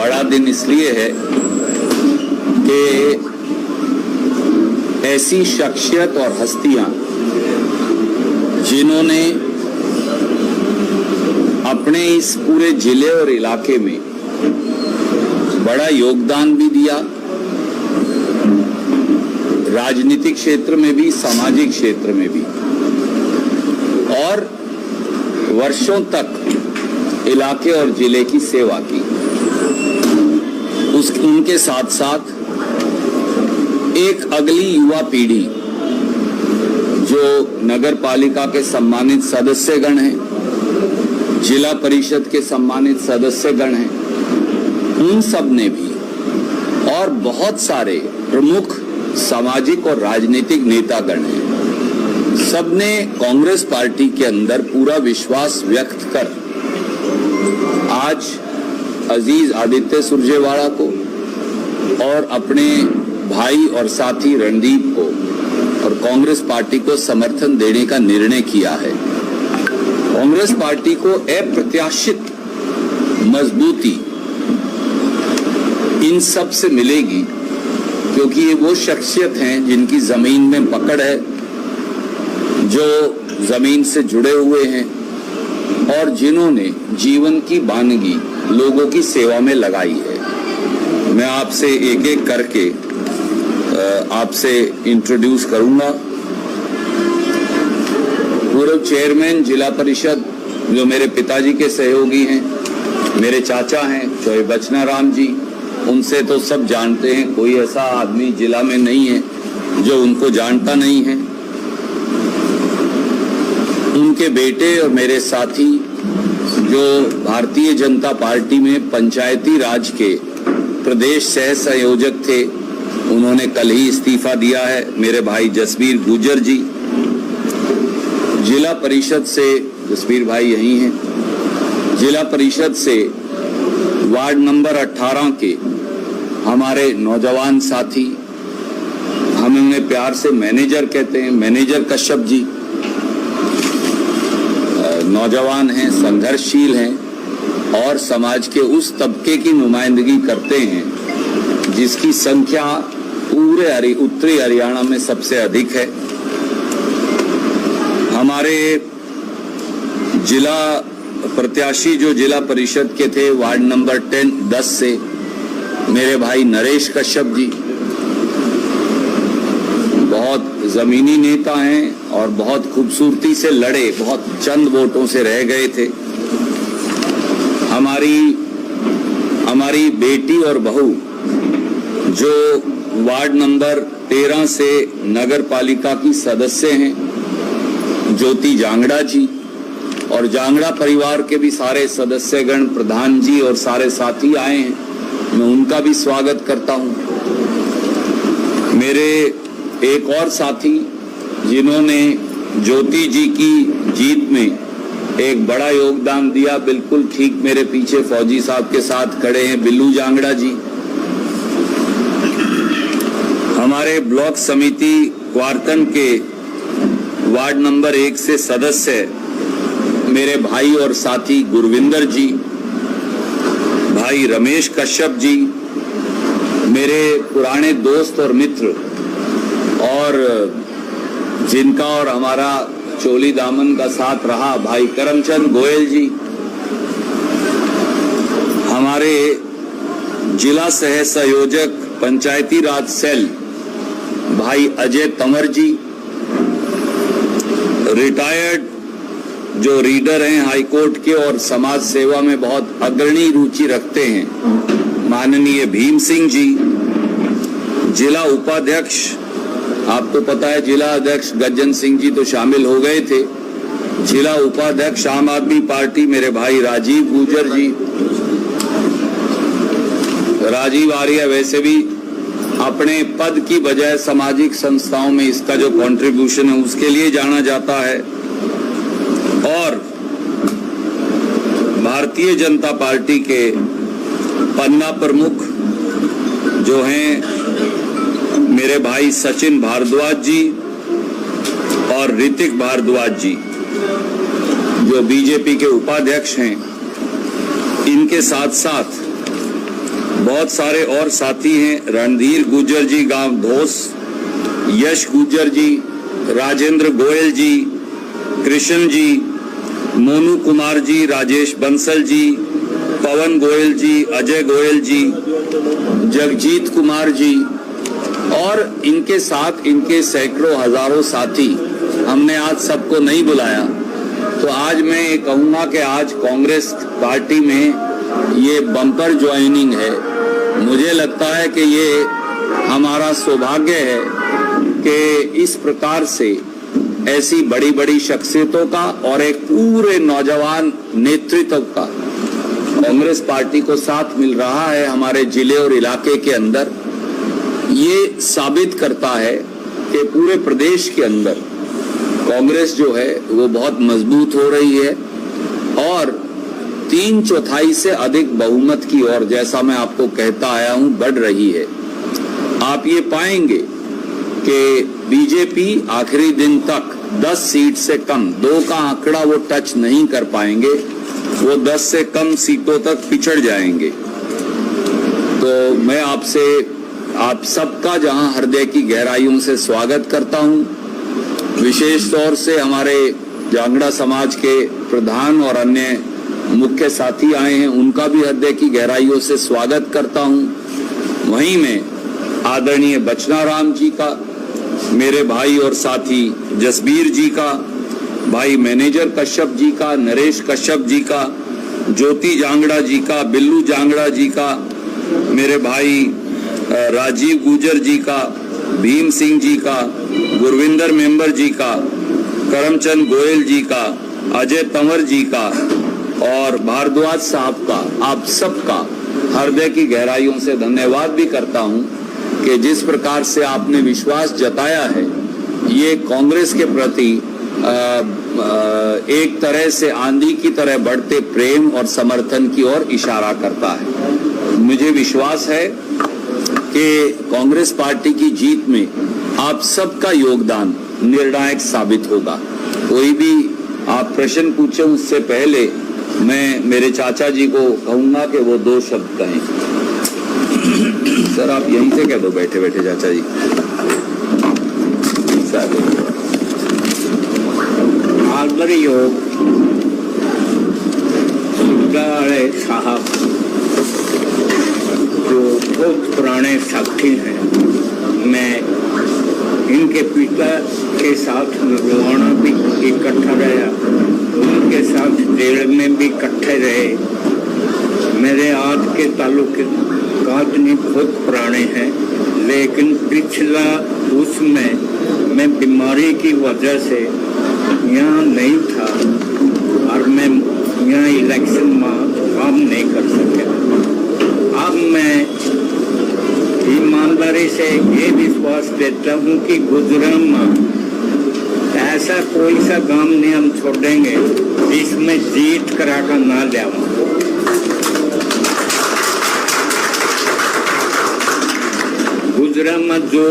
बड़ा दिन इसलिए है कि ऐसी शख्सियत और हस्तियां जिन्होंने अपने इस पूरे जिले और इलाके में बड़ा योगदान भी दिया, राजनीतिक क्षेत्र में भी, सामाजिक क्षेत्र में भी, और वर्षों तक इलाके और जिले की सेवा की। उनके साथ साथ एक अगली युवा पीढ़ी जो नगर पालिका के सम्मानित सदस्यगण हैं, जिला परिषद के सम्मानित सदस्यगण हैं, उन सब ने भी, और बहुत सारे प्रमुख सामाजिक और राजनीतिक नेतागण हैं, सबने कांग्रेस पार्टी के अंदर पूरा विश्वास व्यक्त कर आज अजीज आदित्य सुरजेवाला को और अपने भाई और साथी रणदीप को और कांग्रेस पार्टी को समर्थन देने का निर्णय किया है। कांग्रेस पार्टी को अप्रत्याशित मजबूती इन सब से मिलेगी, क्योंकि ये वो शख्सियत हैं जिनकी जमीन में पकड़ है, जो जमीन से जुड़े हुए हैं और जिन्होंने जीवन की वानगी लोगों की सेवा में लगाई है। मैं आपसे एक एक करके आपसे इंट्रोड्यूस करूंगा। पूर्व चेयरमैन जिला परिषद जो मेरे पिताजी के सहयोगी हैं, मेरे चाचा हैं चौहे बचना राम जी, उनसे तो सब जानते हैं, कोई ऐसा आदमी जिला में नहीं है जो उनको जानता नहीं है। उनके बेटे और मेरे साथी जो भारतीय जनता पार्टी में पंचायती राज के प्रदेश सह संयोजक थे, उन्होंने कल ही इस्तीफा दिया है, मेरे भाई जसबीर गुजर जी। जिला परिषद से, जसबीर भाई यही हैं, जिला परिषद से वार्ड नंबर 18 के हमारे नौजवान साथी, हम उन्हें प्यार से मैनेजर कहते हैं, मैनेजर कश्यप जी, नौजवान हैं, संघर्षशील हैं और समाज के उस तबके की नुमाइंदगी करते हैं जिसकी संख्या पूरे उत्तरी हरियाणा में सबसे अधिक है। हमारे जिला प्रत्याशी जो जिला परिषद के थे वार्ड नंबर 10 से मेरे भाई नरेश कश्यप जी, बहुत जमीनी नेता हैं और बहुत खूबसूरती से लड़े, बहुत चंद वोटों से रह गए थे। हमारी बेटी और बहू जो वार्ड नंबर 13 से नगर पालिका की सदस्य हैं, ज्योति जांगड़ा जी, और जांगड़ा परिवार के भी सारे सदस्यगण, प्रधान जी और सारे साथी आए हैं, मैं उनका भी स्वागत करता हूं। मेरे एक और साथी जिन्होंने ज्योति जी की जीत में एक बड़ा योगदान दिया, बिल्कुल ठीक मेरे पीछे फौजी साहब के साथ खड़े हैं, बिल्लू जांगड़ा जी। हमारे ब्लॉक समिति क्वारकन के वार्ड नंबर 1 से सदस्य मेरे भाई और साथी गुरविंदर जी, भाई रमेश कश्यप जी, मेरे पुराने दोस्त और मित्र और जिनका और हमारा चोली दामन का साथ रहा, भाई करमचंद गोयल जी, हमारे जिला सह संयोजक पंचायती राज सेल भाई अजय तंवर जी, रिटायर्ड जो रीडर हैं हाई कोर्ट के और समाज सेवा में बहुत अग्रणी रुचि रखते हैं माननीय भीम सिंह जी, जिला उपाध्यक्ष, आपको पता है जिला अध्यक्ष गज्जन सिंह जी तो शामिल हो गए थे, जिला उपाध्यक्ष आम आदमी पार्टी मेरे भाई राजीव गुजर जी। राजीव आर्य वैसे भी अपने पद की बजाय सामाजिक संस्थाओं में इसका जो कंट्रीब्यूशन है उसके लिए जाना जाता है। और भारतीय जनता पार्टी के पन्ना प्रमुख जो हैं मेरे भाई सचिन भारद्वाज जी और ऋतिक भारद्वाज जी जो बीजेपी के उपाध्यक्ष हैं, इनके साथ साथ बहुत सारे और साथी हैं, रणधीर गुर्जर जी गांव धोस, यश गुर्जर जी, राजेंद्र गोयल जी, कृष्ण जी, मोनू कुमार जी, राजेश बंसल जी, पवन गोयल जी, अजय गोयल जी, जगजीत कुमार जी और इनके साथ इनके सैकड़ों हजारों साथी। हमने आज सबको नहीं बुलाया, तो आज मैं ये कहूँगा कि आज कांग्रेस पार्टी में ये बम्पर ज्वाइनिंग है। मुझे लगता है कि ये हमारा सौभाग्य है कि इस प्रकार से ऐसी बड़ी बड़ी शख्सियतों का और एक पूरे नौजवान नेतृत्व का कांग्रेस पार्टी को साथ मिल रहा है हमारे जिले और इलाके के अंदर। ये साबित करता है कि पूरे प्रदेश के अंदर कांग्रेस जो है वो बहुत मजबूत हो रही है और 3/4 से अधिक बहुमत की ओर, जैसा मैं आपको कहता आया हूं, बढ़ रही है। आप ये पाएंगे कि बीजेपी आखिरी दिन तक 10 सीट से कम, 2 का आंकड़ा वो टच नहीं कर पाएंगे, वो 10 से कम सीटों तक पिछड़ जाएंगे। तो मैं आपसे आप सबका जहां हृदय की गहराइयों से स्वागत करता हूं। विशेष तौर से हमारे जांगड़ा समाज के प्रधान और अन्य मुख्य साथी आए हैं, उनका भी हृदय की गहराइयों से स्वागत करता हूं। वहीं मैं आदरणीय बचनाराम जी का, मेरे भाई और साथी जसबीर जी का, भाई मैनेजर कश्यप जी का, नरेश कश्यप जी का, ज्योति जांगड़ा जी का, बिल्लू जांगड़ा जी का, मेरे भाई राजीव गुर्जर जी का, भीम सिंह जी का, गुरविंदर मेंबर जी का, करमचंद गोयल जी का, अजय तंवर जी का और भारद्वाज साहब का, आप सबका हृदय की गहराइयों से धन्यवाद भी करता हूं कि जिस प्रकार से आपने विश्वास जताया है, ये कांग्रेस के प्रति एक तरह से आंधी की तरह बढ़ते प्रेम और समर्थन की ओर इशारा करता है। मुझे विश्वास है कि कांग्रेस पार्टी की जीत में आप सबका योगदान निर्णायक साबित होगा। कोई भी आप प्रश्न पूछे उससे पहले मैं मेरे चाचा जी को कहूंगा कि वो 2 शब्द कहें। सर आप यहीं से कह दो बैठे बैठे चाचा जी। आदरणीय साहब जो बहुत पुराने साथी हैं, मैं इनके पिता के साथ निर्वाणा भी इकट्ठा रहा, उनके साथ जेल में भी इकट्ठे रहे। मेरे आज के ताल्लुक काटनी बहुत पुराने हैं, लेकिन पिछला उसमें मैं बीमारी की वजह से यहाँ नहीं था और मैं यहाँ इलेक्शन में काम नहीं कर सका। अब मैं ईमानदारी से ये विश्वास देता हूँ कि गुजरात में ऐसा कोई सा काम नहीं हम छोड़ेंगे जिसमें जीत करा कर ना ले। गुजरात में जो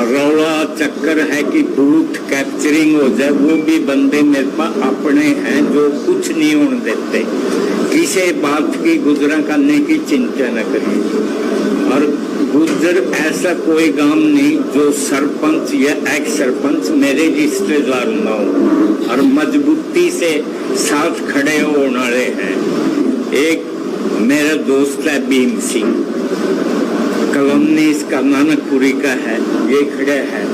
रौला चक्कर है कि बूथ कैप्चरिंग हो जाए, वो भी बंदे मेरे पास अपने हैं जो कुछ नहीं होने देते। किसी बात की गुजरा करने की चिंता न करिए। और गुजर ऐसा कोई गांव नहीं जो सरपंच या एक्स सरपंच मेरे रिश्तेदार ना हो और मजबूती से साथ खड़े होने वाले हैं। एक मेरा दोस्त है भीम सिंह, कलमनीस का नानकपुरी का है, ये खड़े हैं।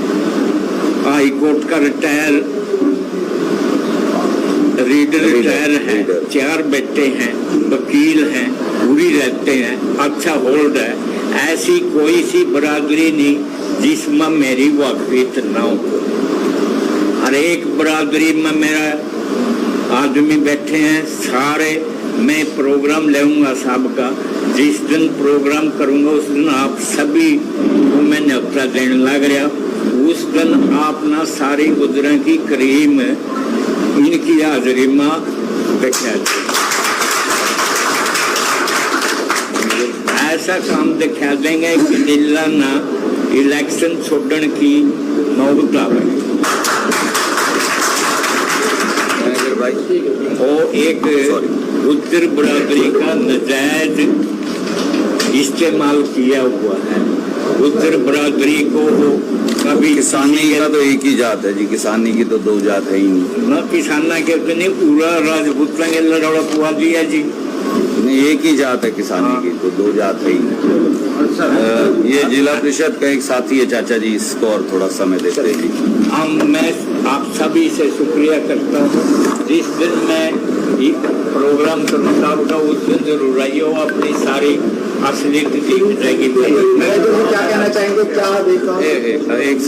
हाई कोर्ट का रिटायर रिटायर है, 4 बेटे हैं, वकील हैं, पूरी रहते हैं, अच्छा होल्ड है। ऐसी कोई सी बरादरी नहीं जिसमें मेरी वाकफियत ना हो। हर एक बरादरी में मेरा आदमी बैठे हैं सारे। मैं प्रोग्राम लेऊंगा साहब का, जिस दिन प्रोग्राम करूंगा उस दिन आप सभी को मैं न्योता देने लग रहा। उस दिन आप ना सारी गुजरा की करीम इनकी हाजिरी में देखा ऐसा काम दिखा देंगे कि जिला ना इलेक्शन छोड़ने की नौबत आवे। और एक गुज्जर बरादरी का नजायज इस्तेमाल किया हुआ है। गुज्जर बरादरी को कभी किसानी का तो एक ही जात है जी, किसानी की तो दो जात है ही नहीं। न किसाना के नहीं, पूरा राजपूतां के लड़ौड़ा पुआ दिया जी। नहीं, एक ही जात है किसानी की, तो दो जात है ही नहीं। ये जिला परिषद का एक साथी है चाचा जी, इसको और थोड़ा समय देते हैं जी। मैं आप सभी से शुक्रिया करता हूँ। जिस दिन मैं ये प्रोग्राम करता होगा उस दिन जरूर आइए, अपनी सारी असलियत दिख जाएगी। क्या कहना चाहेंगे, क्या देखा? एक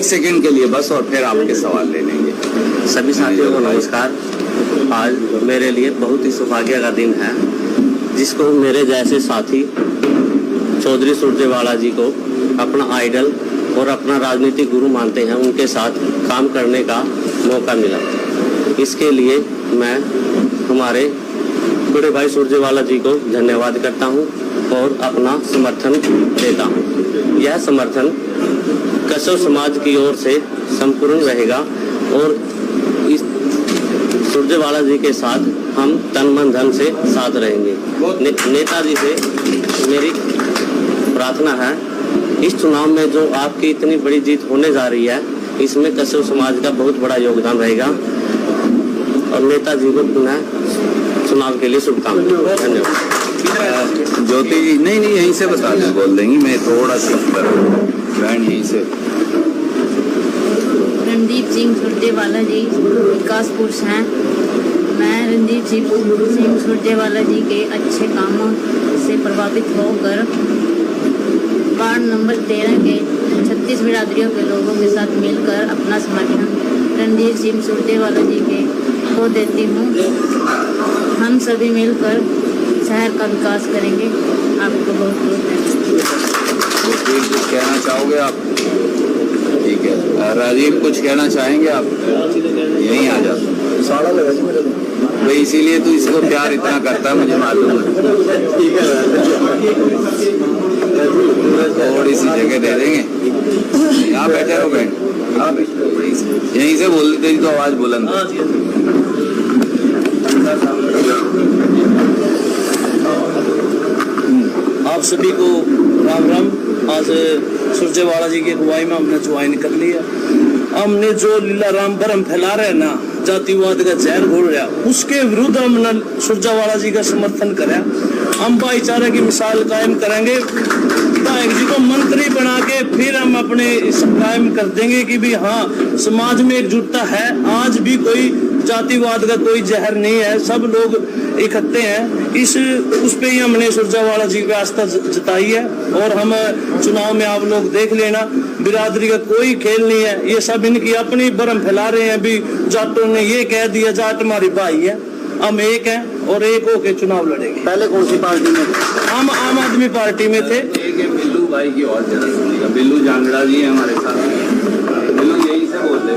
सेकंड के लिए बस, और फिर आपके सवाल ले लेंगे। सभी साथियों को नमस्कार। आज मेरे लिए बहुत ही सौभाग्य का दिन है, जिसको मेरे जैसे साथी चौधरी सुरजेवाला जी को अपना आइडल और अपना राजनीतिक गुरु मानते हैं, उनके साथ काम करने का मौका मिला। इसके लिए मैं हमारे बड़े भाई सुरजेवाला जी को धन्यवाद करता हूं और अपना समर्थन देता हूं। यह समर्थन कसौ समाज की ओर से संपूर्ण रहेगा और इस सुरजेवाला जी के साथ हम तन मन धन से साथ रहेंगे। नेताजी से मेरी प्रार्थना है, इस चुनाव में जो आपकी इतनी बड़ी जीत होने जा रही है, इसमें कसौ समाज का बहुत बड़ा योगदान रहेगा और नेताजी को पुनः चुनाव के लिए शुभकामनाएं। धन्यवाद। ज्योति जी, नहीं यहीं से बता दें, बोल देंगी, मैं थोड़ा शिफ्ट करूँ यहीं से। रणदीप सिंह सुरजेवाला जी विकास पुरुष हैं। मैं रणदीप सिंह सुरजेवाला जी के अच्छे कामों से प्रभावित होकर वार्ड नंबर 13 के 36 बिरादरियों के लोगों के साथ मिलकर अपना समर्थन रणदीप सिंह सुरजेवाला जी के को देती हूँ। हम सभी मिलकर शहर का विकास करेंगे। आपको बहुत बहुत धन्यवाद। कुछ कहना चाहोगे आप? ठीक है, राजीव कुछ कहना चाहेंगे आप? यहीं आ जाओ। भाई इसीलिए तो इसको प्यार इतना करता है, मुझे मालूम है। थोड़ी सी जगह दे देंगे, यहाँ बैठे रहो बहन, यहीं से बोल देते तो आवाज बुलंद। आप सभी को राम राम। आज सुरजेवाला जी की अगुवाई में हमने ज्वाइन कर लिया। हमने जो लीला राम भरम फैला रहे ना, जातिवाद का जहर घोल रहा, उसके विरुद्ध हमने सुरजेवाला जी का समर्थन करा। हम भाईचारे की मिसाल कायम करेंगे। विधायक जी को मंत्री बना के फिर हम अपने कायम कर देंगे कि भी हाँ, समाज में एकजुटता है। आज भी कोई जातिवाद का कोई जहर नहीं है, सब लोग इकट्ठे हैं। उस पे ही हमने सुरजेवाला जी की आस्था जताई है। और हम चुनाव में आप लोग देख लेना, बिरादरी का कोई खेल नहीं है। ये सब इनकी अपनी भरम फैला रहे हैं। भी जाटों ने ये कह दिया जाट हमारी भाई है। हम एक हैं और एक होके चुनाव लड़ेंगे। पहले कौन सी पार्टी में? हम आम आदमी पार्टी में थे। बिल्लू भाई की और जरा सुनिएगा, बिल्लू जांगड़ा जी है हमारे साथ। बिल्लू यहीं से बोल रहे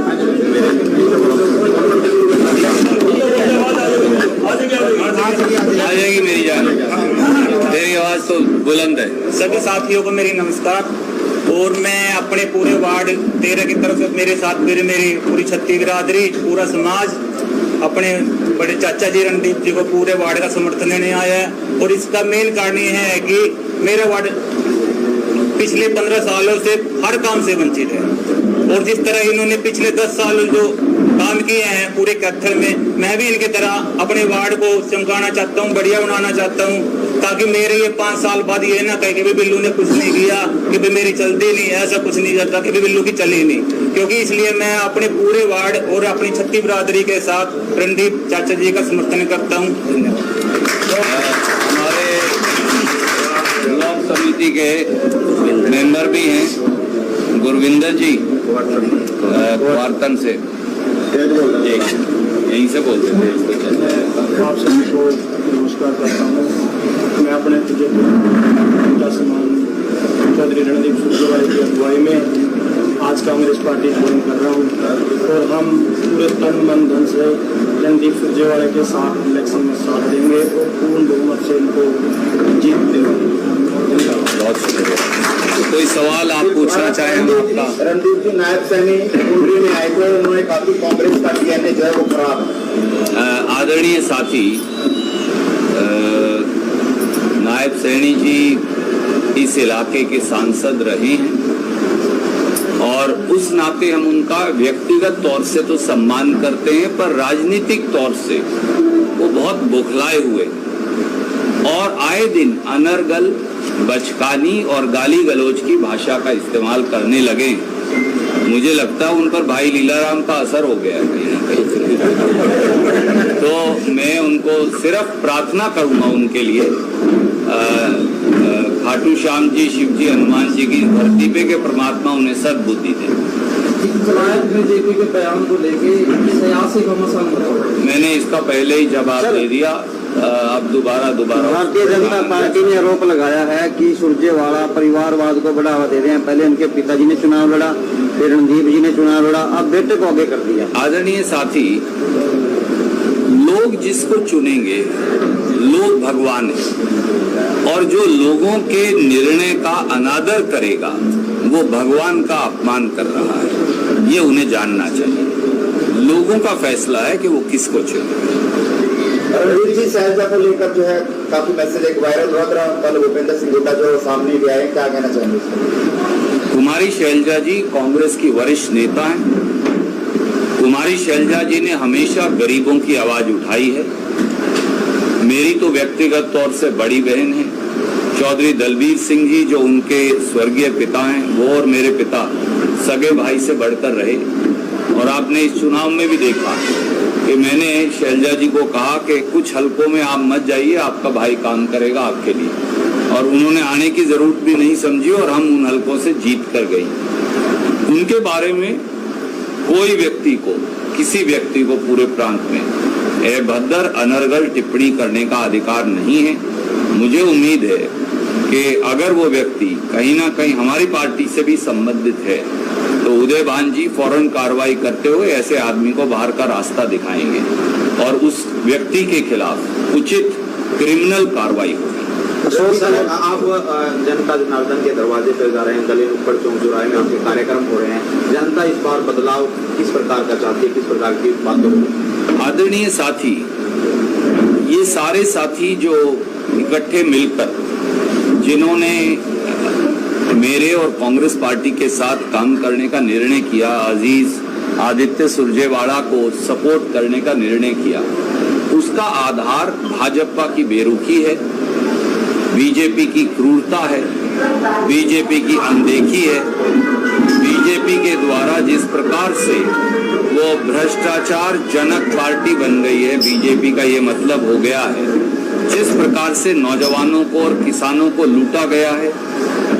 आ जाएगी मेरी जान, तेरी आवाज तो बुलंद है। सभी साथियों को मेरी नमस्कार। और मैं अपने पूरे वार्ड 13 की तरफ से मेरे साथ मेरी पूरी छत्ती बिरादरी, पूरा समाज, अपने बड़े चाचा जी रणदीप जी को पूरे वार्ड का समर्थन देने आया है। और इसका मेन कारण ये है कि मेरा वार्ड पिछले 15 सालों से हर काम से वंचित है। और जिस तरह इन्होंने पिछले 10 साल जो काम किए हैं पूरे कैथल में, मैं भी इनके तरह अपने वार्ड को चमकाना चाहता हूँ, बढ़िया बनाना चाहता हूँ, ताकि मेरे ये 5 साल बाद ये ना कहे कि भी बिल्लू ने कुछ नहीं किया, कि भी मेरी चलती नहीं, ऐसा कुछ नहीं करता कि भी बिल्लू की चली नहीं। क्योंकि इसलिए मैं अपने पूरे वार्ड और अपनी छत्ती बिरादरी के साथ रणदीप चाचा जी का समर्थन करता हूँ। हमारे ब्लॉक समिति के मेंबर भी हैं गुरविंदर जी वार्तन से, यहीं से बोलते थे। आप सभी को नमस्कार करता हूँ। मैं अपने पिता समान चौधरी रणदीप सुरजेवाला की अगुवाई में आज कांग्रेस पार्टी ज्वाइन कर रहा हूँ। और हम पूरे तन मन धन से रणदीप सुरजेवाला के साथ इलेक्शन में साथ देंगे और पूर्ण बहुमत से इनको जीत देंगे। बहुत शुक्रिया। कोई सवाल आप पूछना चाहें आपका? रणदीप जी नायब सैनी कुंडली में आए थे, उन्होंने कहा कि कांग्रेस का डीएनए जो है वो खराब है। आदरणीय साथी, नायब सैनी जी इस इलाके के सांसद रहे हैं और उस नाते हम उनका व्यक्तिगत तौर से तो सम्मान करते हैं, पर राजनीतिक तौर से वो बहुत बौखलाए हुए और आए दिन अनर्गल, बचकानी और गाली गलौज की भाषा का इस्तेमाल करने लगे। मुझे लगता है उन पर भाई लीलाराम का असर हो गया है कहीं ना कहीं। तो मैं उनको सिर्फ प्रार्थना करूंगा उनके लिए, खाटू श्याम जी, शिव जी, हनुमान जी की धरती पे के परमात्मा उन्हें सद्बुद्धि दे। बीजेपी के बयान को लेके सियासी घमासान मैंने इसका पहले ही जवाब दे दिया, अब दोबारा भारतीय जनता पार्टी ने आरोप लगाया है कि सुरजेवाला परिवारवाद को बढ़ावा दे रहे हैं। पहले उनके पिताजी ने चुनाव लड़ा, फिर रणदीप जी ने चुनाव लड़ा, अब बेटे को आगे कर दिया। आदरणीय साथी, लोग जिसको चुनेंगे, लोग भगवान है और जो लोगों के निर्णय का अनादर करेगा वो भगवान का अपमान कर रहा है, ये उन्हें जानना चाहिए। लोगों का फैसला है कि वो किसको चुने। रणदीप जी शैलजा को लेकर जो है काफी मैसेज एक वायरल हुआ था, कल भूपेंद्र सिंह हुड्डा जो सामने भी आए, क्या कहना चाहेंगे? कुमारी शैलजा जी कांग्रेस की वरिष्ठ नेता हैं। कुमारी शैलजा जी ने हमेशा गरीबों की आवाज उठाई है। मेरी तो व्यक्तिगत तौर से बड़ी बहन है चौधरी दलबीर सिंह जी, जो उनके स्वर्गीय पिता हैं, वो और मेरे पिता सगे भाई से बढ़कर रहे। और आपने इस चुनाव में भी देखा कि मैंने शैलजा जी को कहा कि कुछ हलकों में आप मत जाइए, आपका भाई काम करेगा आपके लिए, और उन्होंने आने की जरूरत भी नहीं समझी और हम उन हलकों से जीत कर गई। उनके बारे में कोई व्यक्ति को, किसी व्यक्ति को पूरे प्रांत में अभद्र, अनर्गल टिप्पणी करने का अधिकार नहीं है। मुझे उम्मीद है कि अगर वो व्यक्ति कहीं ना कहीं हमारी पार्टी से भी संबंधित है तो उदयभान जी फौरन कार्रवाई करते हुए ऐसे आदमी को बाहर का रास्ता दिखाएंगे और उस व्यक्ति के खिलाफ उचित क्रिमिनल कार्रवाई होगी। आप जनता जनार्दन के दरवाजे पर जा रहे हैं, गली नुक्कड़ चौक चौराहे में आपके कार्यक्रम हो रहे हैं। जनता इस बार बदलाव किस प्रकार का चाहती है, किस प्रकार की बातों को? आदरणीय साथी, ये सारे साथी जो इकट्ठे मिलकर जिन्होंने मेरे और कांग्रेस पार्टी के साथ काम करने का निर्णय किया, अजीज आदित्य सुरजेवाला को सपोर्ट करने का निर्णय किया, उसका आधार भाजपा की बेरुखी है, बीजेपी की क्रूरता है, बीजेपी की अनदेखी है। बीजेपी के द्वारा जिस प्रकार से वो भ्रष्टाचार जनक पार्टी बन गई है, बीजेपी का ये मतलब हो गया है, जिस प्रकार से नौजवानों को और किसानों को लूटा गया है,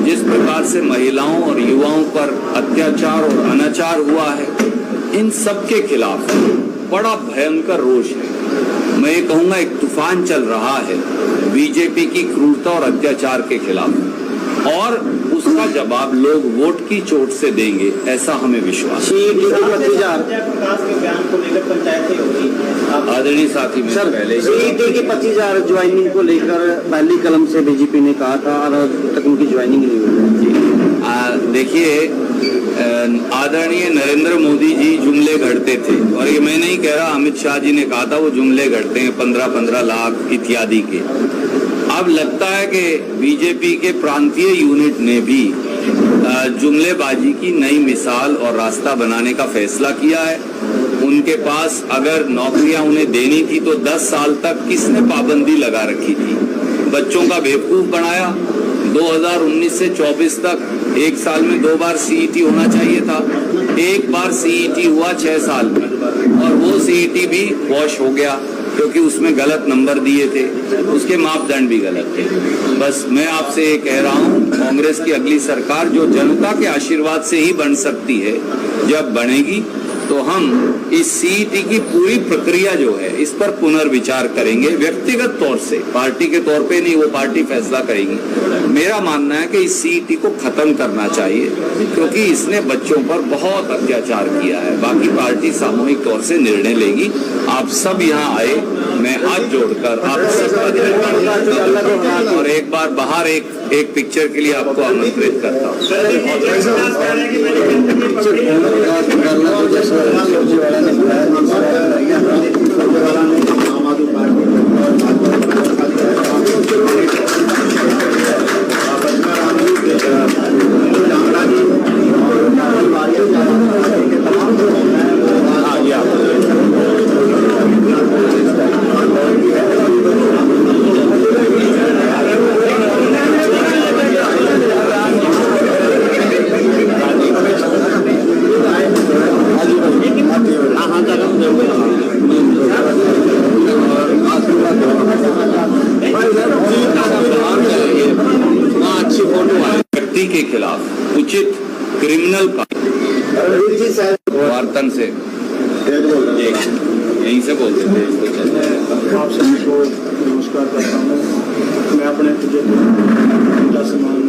जिस प्रकार से महिलाओं और युवाओं पर अत्याचार और अनाचार हुआ है, इन सब के खिलाफ बड़ा भयंकर रोष है। मैं ये कहूँगा एक तूफान चल रहा है बीजेपी की क्रूरता और अत्याचार के खिलाफ, और उसका जवाब लोग वोट की चोट से देंगे, ऐसा हमें विश्वास है। आदरणीय साथी, मैं पहले सीईटी की 25,000 ज्वाइनिंग को लेकर पहली कलम से बीजेपी ने कहा था और तक उनकी ज्वाइनिंग नहीं हुई। देखिए, आदरणीय नरेंद्र मोदी जी जुमले गढ़ते थे, और ये मैं नहीं कह रहा, अमित शाह जी ने कहा था वो जुमले गढ़ते हैं 15-15 लाख इत्यादि के। अब लगता है कि बीजेपी के प्रांतीय यूनिट ने भी जुमलेबाजी की नई मिसाल और रास्ता बनाने का फैसला किया है। उनके पास अगर नौकरियां उन्हें देनी थी तो 10 साल तक किसने पाबंदी लगा रखी थी? बच्चों का बेवकूफ बनाया। 2019 से 24 तक 1 साल में 2 बार सीईटी होना चाहिए था, 1 बार सीईटी हुआ 6 साल में, और वो सीईटी भी वॉश हो गया क्योंकि उसमें गलत नंबर दिए थे, उसके मापदंड भी गलत थे। बस मैं आपसे ये कह रहा हूँ, कांग्रेस की अगली सरकार जो जनता के आशीर्वाद से ही बन सकती है, जब बनेगी तो हम इस सीईटी की पूरी प्रक्रिया जो है इस पर पुनर्विचार करेंगे, व्यक्तिगत तौर से, पार्टी के तौर पे नहीं, वो पार्टी फैसला करेगी। मेरा मानना है कि इस सीईटी को खत्म करना चाहिए क्योंकि इसने बच्चों पर बहुत अत्याचार किया है। बाकी पार्टी सामूहिक तौर से निर्णय लेगी। आप सब यहाँ आए, मैं हाथ जोड़कर आप सबका धन्यवाद करता हूँ और एक बार बाहर एक पिक्चर के लिए आपको आमंत्रित करता हूँ। आम आदमी पार्टी व्यक्ति के खिलाफ उचित क्रिमिनल वार्तन से यहीं से बोलते थे इसको चल जाएगा। आप सभी को नमस्कार करता हूँ। मैं अपने पिता समान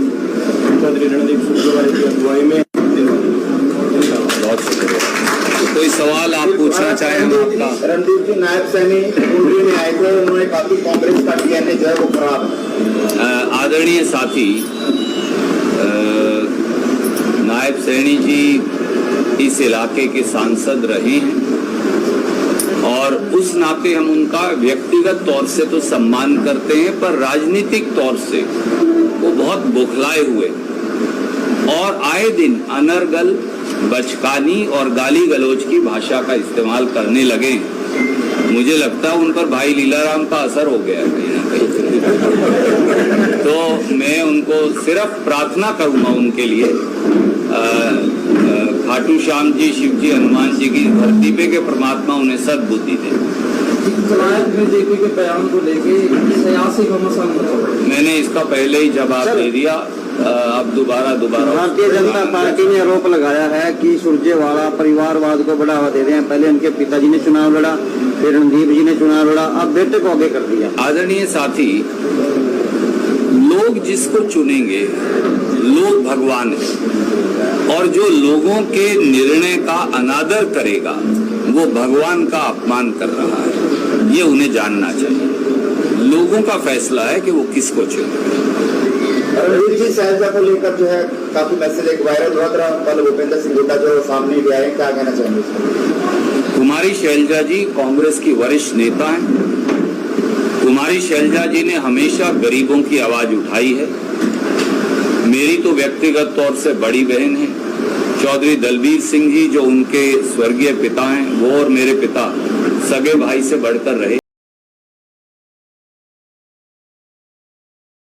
चौधरी रणदीप सुरजेवाला की अगुवाई में बहुत शुक्रिया। तो कोई सवाल आप पूछना चाहें हम आपका? रणदीप जी नायब सैनी कुंडली में आए थे, उन्होंने कहा कि कांग्रेस का डीएनए जो है वो खराब है। आदरणीय साथी नायब सैनी जी इस इलाके के सांसद रहे हैं और उस नाते हम उनका व्यक्तिगत तौर से तो सम्मान करते हैं, पर राजनीतिक तौर से वो बहुत बौखलाए हुए और आए दिन अनर्गल, बचकानी और गाली गलौज की भाषा का इस्तेमाल करने लगे हैं। मुझे लगता है उन पर भाई लीलाराम का असर हो गया है कहीं ना कहीं। तो मैं उनको सिर्फ प्रार्थना करूंगा उनके लिए, खाटू श्याम जी, शिव जी, हनुमान जी की धरती पे के परमात्मा उन्हें सद्बुद्धि दे। के बयान को लेके सियासी घमासान मैंने इसका पहले ही जवाब दे दिया, अब दोबारा भारतीय जनता पार्टी ने आरोप लगाया है कि सुरजेवाला परिवारवाद को बढ़ावा दे रहे हैं। पहले उनके पिताजी ने चुनाव लड़ा, फिर रणदीप जी ने चुनाव लड़ा, अब बेटे को आगे कर दिया। आदरणीय साथी, लोग जिसको चुनेंगे, लोग भगवान है और जो लोगों के निर्णय का अनादर करेगा वो भगवान का अपमान कर रहा है। ये उन्हें जानना चाहिए। लोगों का फैसला है कि वो किसको चुने। रणदीप जी शैलजा को लेकर जो है काफी मैसेज एक वायरल हुआ था, कल भूपेंद्र सिंह हुड्डा जो सामने ले आए, क्या कहना चाहेंगे? कुमारी शैलजा जी कांग्रेस की वरिष्ठ नेता हैं। कुमारी शैलजा जी ने हमेशा गरीबों की आवाज उठाई है। मेरी तो व्यक्तिगत तौर से बड़ी बहन है चौधरी दलबीर सिंह जी, जो उनके स्वर्गीय पिता हैं, वो और मेरे पिता सगे भाई से बढ़कर रहे।